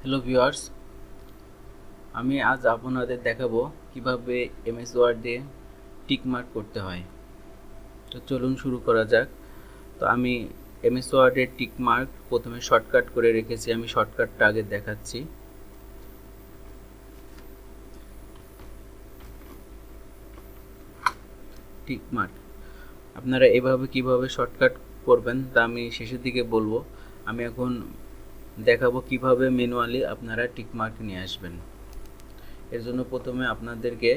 Hello viewers, আমি আজ আপনাদের দেখাবো কিভাবে এমএস ওয়ার্ডে টিক মার্ক করতে হয়। তো চলুন শুরু করা যাক। তো আমি এমএস ওয়ার্ডের টিক মার্ক প্রথমে শর্টকাট করে রেখেছি, আমি শর্টকাটটা আগে দেখাচ্ছি। টিক মার্ক আপনারা এভাবে কিভাবে শর্টকাট করবেন তা আমি শেষের দিকে বলবো। আমি এখন দেখাবো কিভাবে ম্যানুয়ালি আপনারা টিক মার্ক নিয়ে আসবেন। এর জন্য প্রথমে আপনাদেরকে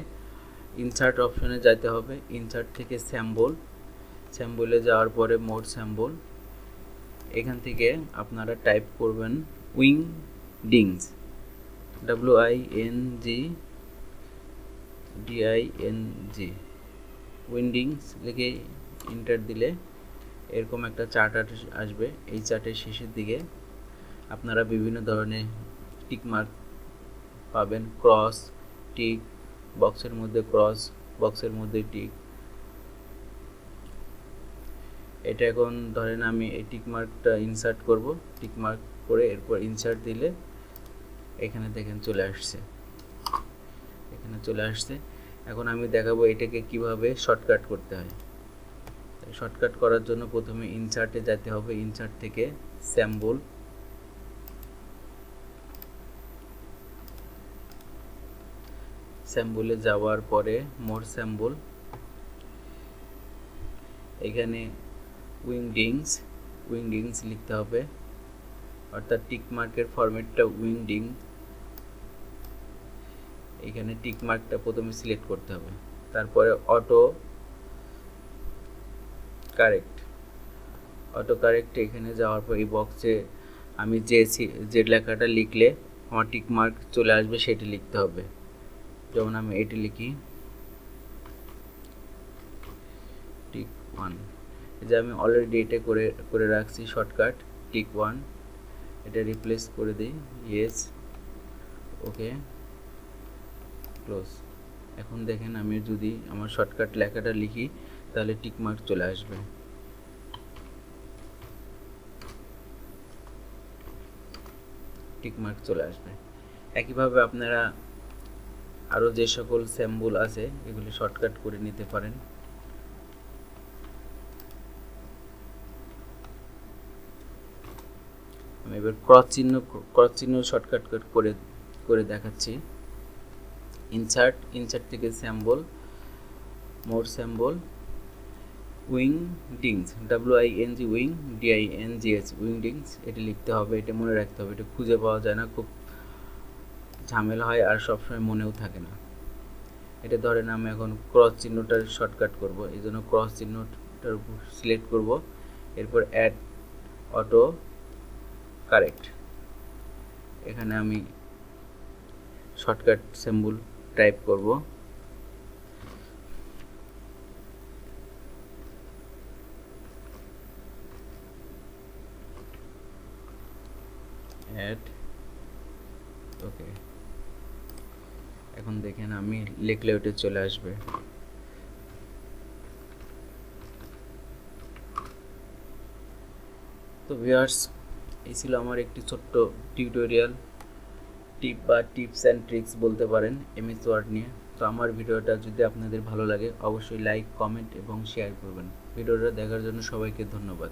ইনসার্ট অপশনে যেতে হবে। ইনসার্ট থেকে স্যাম্বলে যাওয়ার পরে মোড স্যাম্বল, এখান থেকে আপনারা টাইপ করবেন উইংডিংস, WINGDING, উইন্ডিংস লিখে এন্টার দিলে এরকম একটা চার্ট আসবে। এই চার্টের শেষের দিকে আপনারা বিভিন্ন ধরনের টিক মার্ক পাবেন। ক্রস, টিক, বক্সের মধ্যে ক্রস, বক্সের মধ্যে টিক। এটা এখন ধরেন আমি এই টিক মার্কটা ইনসার্ট করব। টিক মার্ক করে এরপর ইনসার্ট দিলে এখানে দেখেন চলে আসছে, এখানে চলে আসছে। এখন আমি দেখাবো এটাকে কিভাবে শর্টকাট করতে হয়। শর্টকাট করার জন্য প্রথমে ইনসার্টে যেতে হবে। ইনসার্ট থেকে স্যাম্বলে যাওয়ার পরে মোর স্যাম্বল, এখানে উইংডিংস লিখতে হবে, অর্থাৎ টিক মার্কের ফরম্যাটটা উইংডিং। এখানে টিক মার্কটা প্রথমে সিলেক্ট করতে হবে, তারপরে অটো কারেক্ট এখানে যাওয়ার পর এই বক্সে আমি যে লেখাটা লিখলে আমার টিক মার্ক চলে আসবে সেটি লিখতে হবে। যেমন আমি এটি লিখি টিক 1, এই যে আমি অলরেডি এটা করে রাখছি শর্টকাট টিক 1। এটা রিপ্লেস করে দিই ইয়েস, ওকে, ক্লোজ। এখন দেখেন আমি যদি আমার শর্টকাট লেখাটা লিখি তাহলে টিক মার্ক চলে আসবে। টিক মার্ক চলে আসবে। একইভাবে আপনারা আরও যে সকল স্যাম্বল আছে এগুলি শর্টকাট করে নিতে পারেন। আমি এবার ক্রস চিহ্ন শর্টকাট করে দেখাচ্ছি। ইনসার্ট থেকে স্যাম্বল, মোর স্যাম্বল, উইংডিংস, WING উইংডিংস, এটি লিখতে হবে। এটা মনে রাখতে হবে, এটা খুঁজে পাওয়া যায় না, খুব ঝামেলা হয় আর সবসময় মনেও থাকে না। এটা ধরেন আমি এখন ক্রস চিহ্নটার শর্টকাট করব, এই জন্য ক্রস চিহ্নটার উপর সিলেক্ট করব। এরপর অ্যাড অটো কারেক্ট, এখানে আমি শর্টকাট সিম্বল টাইপ করব। অ্যাড, ওকে। এখন দেখেন আমি লিখলে ওটা চলে আসবে। তো ভিউয়ার্স, এই ছিল আমার একটি ছোট্ট টিউটোরিয়াল, টিপস অ্যান্ড ট্রিক্স বলতে পারেন এমএস ওয়ার্ড নিয়ে। তো আমার ভিডিওটা যদি আপনাদের ভালো লাগে অবশ্যই লাইক, কমেন্ট এবং শেয়ার করবেন। ভিডিওটা দেখার জন্য সবাইকে ধন্যবাদ।